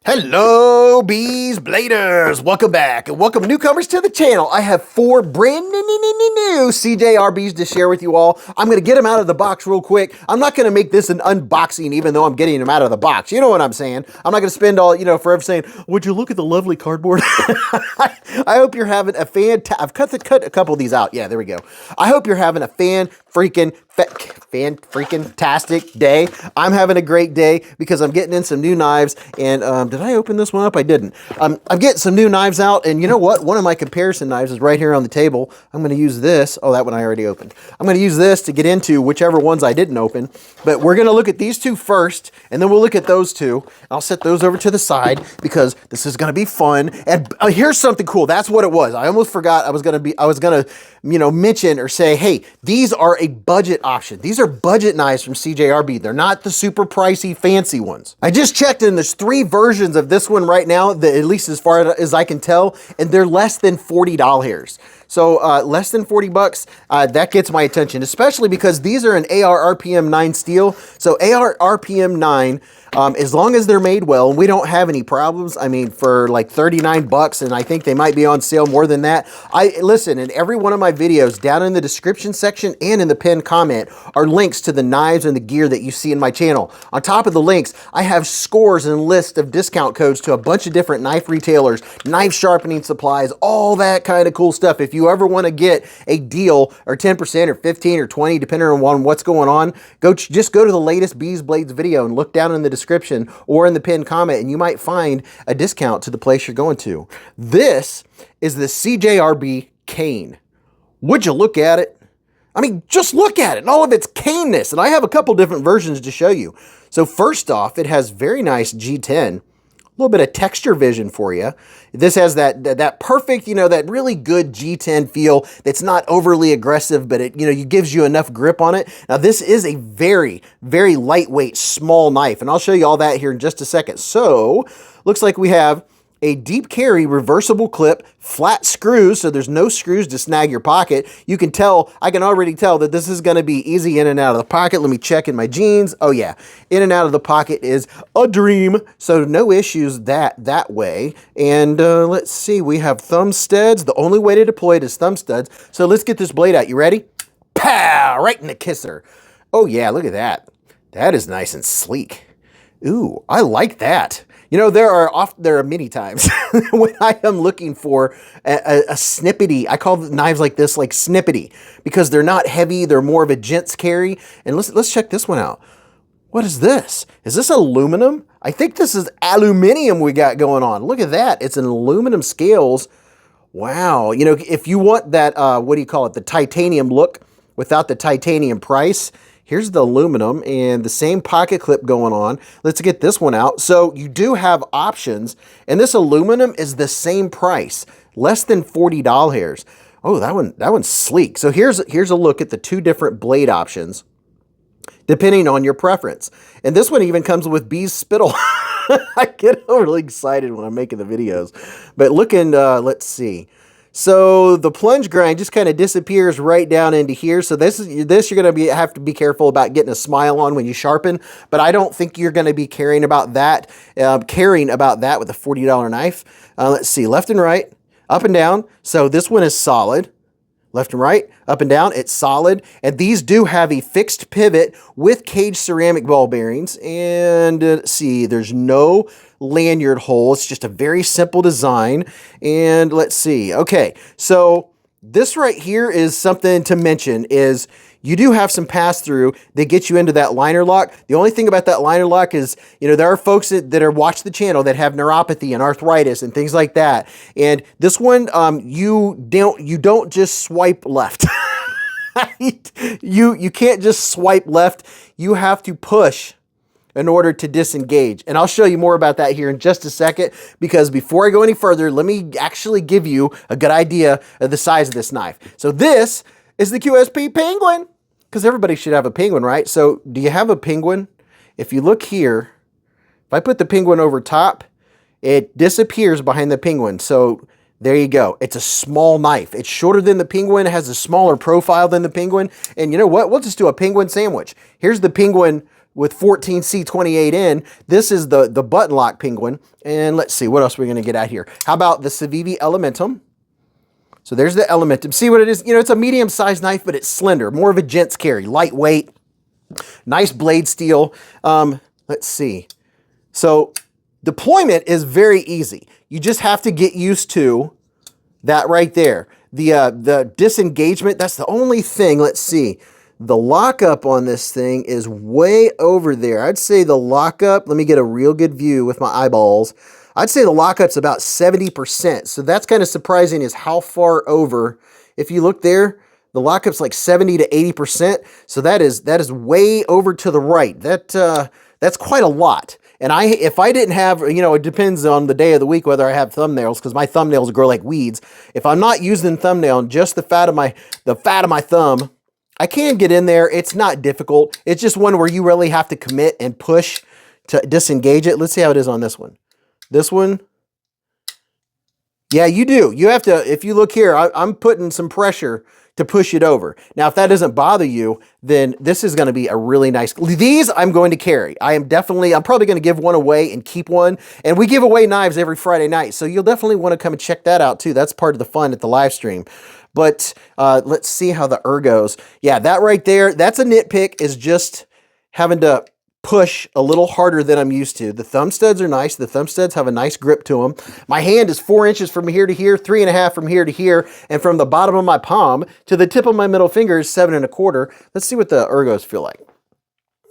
Hello, Beez Bladers! Welcome back and welcome newcomers to the channel. I have four brand new CJRBs to share with you all. I'm going to get them out of the box real quick. I'm not going to make this an unboxing even though I'm getting them out of the box. You know what I'm saying? I'm not going to spend all, forever saying, would you look at the lovely cardboard? I hope you're having a I've cut a couple of these out. Yeah, there we go. I hope you're having a fan-freaking-tastic day. I'm having a great day because I'm getting in some new knives. And did I open this one up? I didn't. I'm getting some new knives out, and you know what? One of my comparison knives is right here on the table. I'm going to use this. Oh, that one I already opened. I'm going to use this to get into whichever ones I didn't open. But we're going to look at these two first, and then we'll look at those two. I'll set those over to the side because this is going to be fun. And here's something cool. That's what it was. I almost forgot I was going to mention or say, hey, these are a budget option. These are budget knives from CJRB. They're not the super pricey, fancy ones. I just checked and there's 3 versions of this one right now, that, at least as far as I can tell, and they're less than $40. So less than 40 bucks, that gets my attention, especially because these are an AR RPM 9 steel. So AR RPM 9, as long as they're made well, and we don't have any problems, I mean, for like 39 bucks, and I think they might be on sale more than that. Listen, in every one of my videos, down in the description section and in the pinned comment, are links to the knives and the gear that you see in my channel. On top of the links, I have scores and lists of discount codes to a bunch of different knife retailers, knife sharpening supplies, all that kind of cool stuff. If you ever want to get a deal, or 10% or 15 or 20, depending on what's going on, just go to the latest Beez Blades video and look down in the description or in the pinned comment, and you might find a discount to the place you're going to. This is the CJRB Cane. Would you look at it? I mean, just look at it and all of its caneness. And I have a couple different versions to show you. So first off, it has very nice G10, a little bit of texture vision for you. This has that perfect, that really good G10 feel that's not overly aggressive, but it, gives you enough grip on it. Now, this is a very, very lightweight, small knife, and I'll show you all that here in just a second. So, looks like we have a deep carry reversible clip, flat screws, so there's no screws to snag your pocket. I can already tell that this is going to be easy in and out of the pocket. Let me check in my jeans. Oh yeah, in and out of the pocket is a dream, so no issues that way. And let's see, we have thumb studs. The only way to deploy it is thumb studs. So let's get this blade out. You ready? Pow! Right in the kisser. Oh yeah, look at that. That is nice and sleek. Ooh, I like that. There are many times when I am looking for a snippety. I call knives like this like snippety because they're not heavy. They're more of a gents carry. And let's check this one out. What is this? Is this aluminum? I think this is aluminium we got going on. Look at that. It's an aluminum scales. Wow. If you want that, the titanium look without the titanium price, here's the aluminum and the same pocket clip going on. Let's get this one out. So you do have options, and this aluminum is the same price, less than $40. Oh, that one's sleek. So here's a look at the 2 different blade options, depending on your preference. And this one even comes with Beez spittle. I get really excited when I'm making the videos. But let's see. So the plunge grind just kind of disappears right down into here. So this you're going to have to be careful about getting a smile on when you sharpen. But I don't think you're going to be caring about that with a $40 knife. Let's see, left and right, up and down. So this one is solid. Left and right, up and down, it's solid. And these do have a fixed pivot with cage ceramic ball bearings. And let's see, there's no lanyard hole. It's just a very simple design. And let's see. Okay, so this right here is something to mention is you do have some pass-through that gets you into that liner lock. The only thing about that liner lock is, there are folks that are watch the channel that have neuropathy and arthritis and things like that. And this one, you don't just swipe left. You can't just swipe left. You have to push in order to disengage. And I'll show you more about that here in just a second, because before I go any further, let me actually give you a good idea of the size of this knife. So this is the QSP penguin, because everybody should have a penguin, right? So do you have a penguin? If you look here, if I put the penguin over top, it disappears behind the penguin. So there you go. It's a small knife. It's shorter than the penguin. It has a smaller profile than the penguin. And you know what? We'll just do a penguin sandwich. Here's the penguin with 14C28N. This is the button lock penguin. And let's see, what else we're going to get out here. How about the Civivi Elementum? So there's the Elementum. See what it is? You know, it's a medium-sized knife, but it's slender. More of a gent's carry. Lightweight. Nice blade steel. Let's see. So deployment is very easy. You just have to get used to that right there. The disengagement, that's the only thing. Let's see. The lockup on this thing is way over there. I'd say the lockup, let me get a real good view with my eyeballs. I'd say the lockup's about 70%. So that's kind of surprising is how far over. If you look there, the lockup's like 70 to 80%. So that is way over to the right. That's quite a lot. And if I didn't have, you know, it depends on the day of the week whether I have thumbnails, because my thumbnails grow like weeds. If I'm not using thumbnail, just the fat of my thumb, I can get in there. It's not difficult. It's just one where you really have to commit and push to disengage it. Let's see how it is on this one. This one, yeah, you do. You have to, if you look here, I'm putting some pressure to push it over. Now, if that doesn't bother you, then this is going to be a really nice, these I'm going to carry. I'm probably going to give one away and keep one. And we give away knives every Friday night. So you'll definitely want to come and check that out too. That's part of the fun at the live stream. But let's see how the ergos. Yeah, that right there, that's a nitpick, is just having to push a little harder than I'm used to. The thumb studs are nice. The thumb studs have a nice grip to them. My hand is 4 inches from here to here, 3.5 from here to here, and from the bottom of my palm to the tip of my middle finger is 7.25. Let's see what the ergos feel like.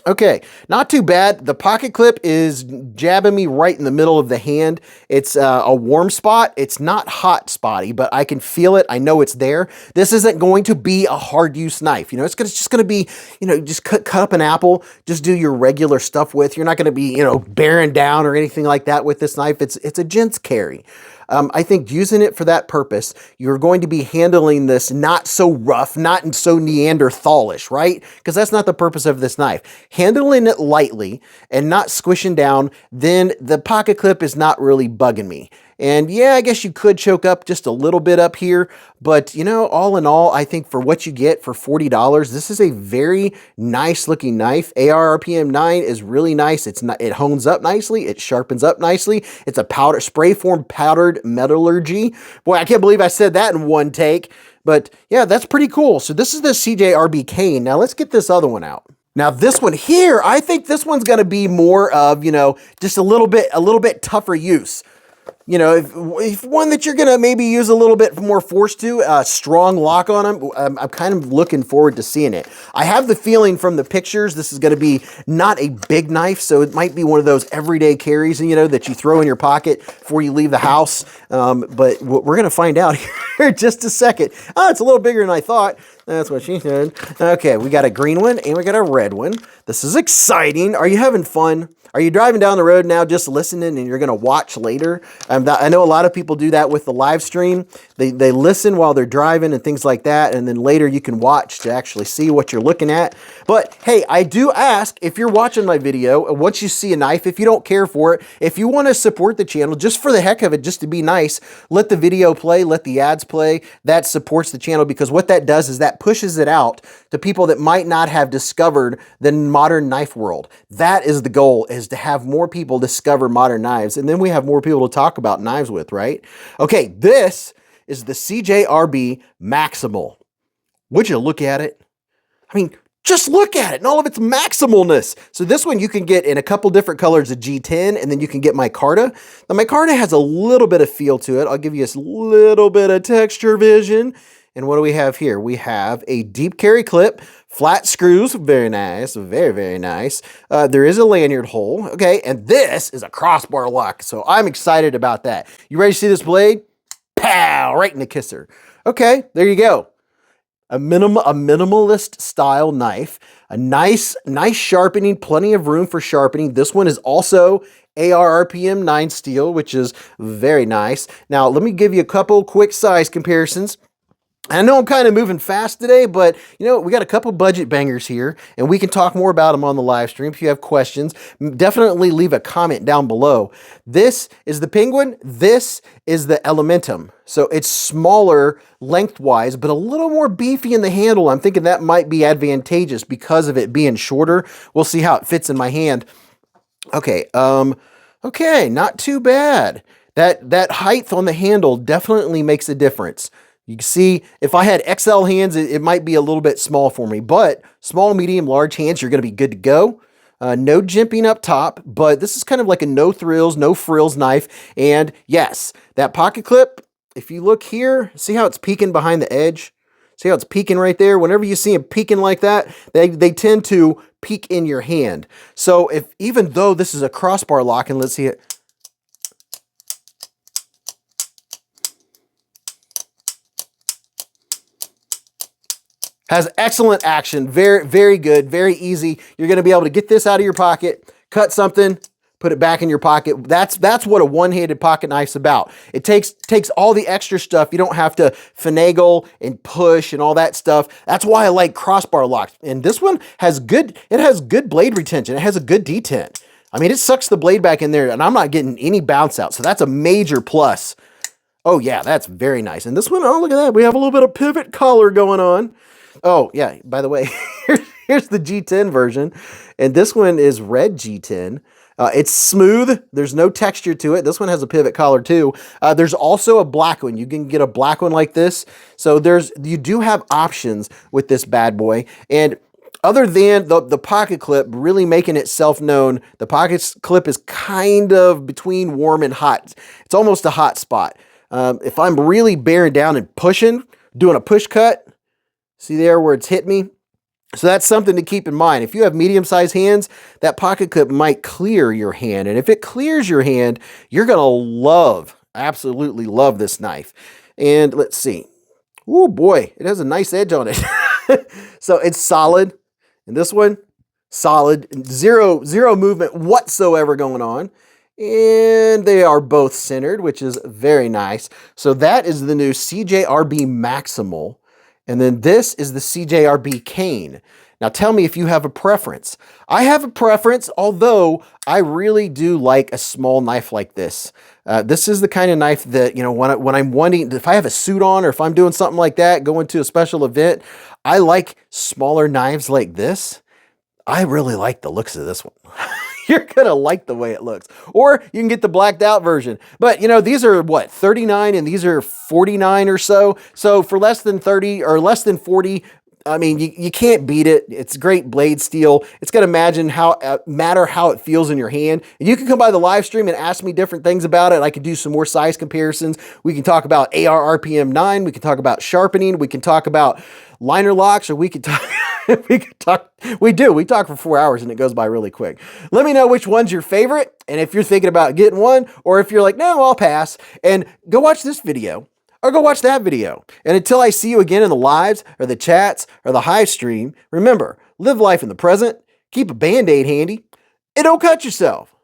Okay, not too bad. The pocket clip is jabbing me right in the middle of the hand. It's a warm spot. It's not hot spotty, but I can feel it. I know it's there. This isn't going to be a hard use knife. You know, it's just going to be, you know, just cut up an apple, just do your regular stuff with. You're not going to be, you know, bearing down or anything like that with this knife. It's a gent's carry. I think using it for that purpose, you're going to be handling this not so rough, not so Neanderthalish, right? Because that's not the purpose of this knife. Handling it lightly and not squishing down, then the pocket clip is not really bugging me. And yeah, I guess you could choke up just a little bit up here, but you know, all in all, I think for what you get for $40, this is a very nice looking knife. ARRPM 9 is really nice. It hones up nicely. It sharpens up nicely. It's a spray form powdered metallurgy. Boy, I can't believe I said that in one take, but yeah, that's pretty cool. So this is the CJRB Cane. Now let's get this other one out. Now this one here, I think this one's going to be more of, you know, just a little bit tougher use. You know, if one that you're going to maybe use a little bit more force to, strong lock on them, I'm kind of looking forward to seeing it. I have the feeling from the pictures this is going to be not a big knife, so it might be one of those everyday carries, you know, that you throw in your pocket before you leave the house. But we're going to find out here in just a second. Oh, it's a little bigger than I thought. That's what she said. Okay, we got a green one and we got a red one. This is exciting. Are you having fun? Are you driving down the road now just listening and you're going to watch later? I know a lot of people do that with the live stream. They listen while they're driving and things like that, and then later you can watch to actually see what you're looking at. But hey, I do ask, if you're watching my video, once you see a knife, if you don't care for it, if you want to support the channel just for the heck of it, just to be nice, let the video play, let the ads play. That supports the channel, because what that does is that pushes it out to people that might not have discovered the modern knife world. That is the goal, is to have more people discover modern knives, and then we have more people to talk about knives with, right? Okay, this is the CJRB Maximal. Would you look at it? I mean, just look at it and all of its maximalness. So this one you can get in a couple different colors of G10, and then you can get micarta. The micarta has a little bit of feel to it. I'll give you a little bit of texture vision. And what do we have here? We have a deep carry clip, flat screws, very nice, very, very nice. There is a lanyard hole, okay, and this is a crossbar lock, so I'm excited about that. You ready to see this blade? Pow, right in the kisser. Okay, there you go. A minimalist style knife, a nice sharpening, plenty of room for sharpening. This one is also ARRPM 9 steel, which is very nice. Now, let me give you a couple quick size comparisons. I know I'm kind of moving fast today, but you know, we got a couple budget bangers here and we can talk more about them on the live stream. If you have questions, definitely leave a comment down below. This is the Penguin. This is the Elementum. So it's smaller lengthwise, but a little more beefy in the handle. I'm thinking that might be advantageous because of it being shorter. We'll see how it fits in my hand. Okay. Okay. Not too bad. That height on the handle definitely makes a difference. You can see if I had XL hands, it might be a little bit small for me, but small, medium, large hands, you're going to be good to go. No jimping up top, but this is kind of like a no thrills, no frills knife. And yes, that pocket clip, if you look here, see how it's peeking behind the edge? See how it's peeking right there? Whenever you see them peeking like that, they tend to peek in your hand. So even though this is a crossbar lock, and let's see it. Has excellent action, very, very good, very easy. You're gonna be able to get this out of your pocket, cut something, put it back in your pocket. That's what a one-handed pocket knife's about. It takes all the extra stuff. You don't have to finagle and push and all that stuff. That's why I like crossbar locks. And this one has good blade retention. It has a good detent. I mean, it sucks the blade back in there and I'm not getting any bounce out. So that's a major plus. Oh yeah, that's very nice. And this one, oh, look at that. We have a little bit of pivot collar going on. Oh, yeah, by the way, here's the G10 version, and this one is red G10. It's smooth. There's no texture to it. This one has a pivot collar too. There's also a black one. You can get a black one like this. So you do have options with this bad boy. And other than the pocket clip really making itself known, the pocket clip is kind of between warm and hot. It's almost a hot spot. If I'm really bearing down and pushing, doing a push cut, see there where it's hit me? So that's something to keep in mind. If you have medium-sized hands, that pocket clip might clear your hand. And if it clears your hand, you're going to absolutely love this knife. And let's see. Oh boy, it has a nice edge on it. So it's solid. And this one, solid. Zero movement whatsoever going on. And they are both centered, which is very nice. So that is the new CJRB Maximal. And then this is the CJRB Cane. Now tell me if you have a preference. I have a preference, although I really do like a small knife like this. This is the kind of knife that, you know, when I'm wanting, if I have a suit on or if I'm doing something like that, going to a special event, I like smaller knives like this. I really like the looks of this one. You're gonna like the way it looks. Or you can get the blacked out version. But you know, these are what, 39 and these are 49 or so. So for less than 30 or less than 40, I mean, you can't beat it. It's great blade steel. It's gonna matter how it feels in your hand. And you can come by the live stream and ask me different things about it. I can do some more size comparisons. We can talk about AR RPM 9. We can talk about sharpening. We can talk about liner locks, or we could talk we talk for 4 hours and it goes by really quick. Let me know which one's your favorite, and if you're thinking about getting one, or if you're like, no, I'll pass, and go watch this video or go watch that video. And until I see you again in the lives or the chats or the hive stream, remember, live life in the present, keep a Band-Aid handy, and don't cut yourself.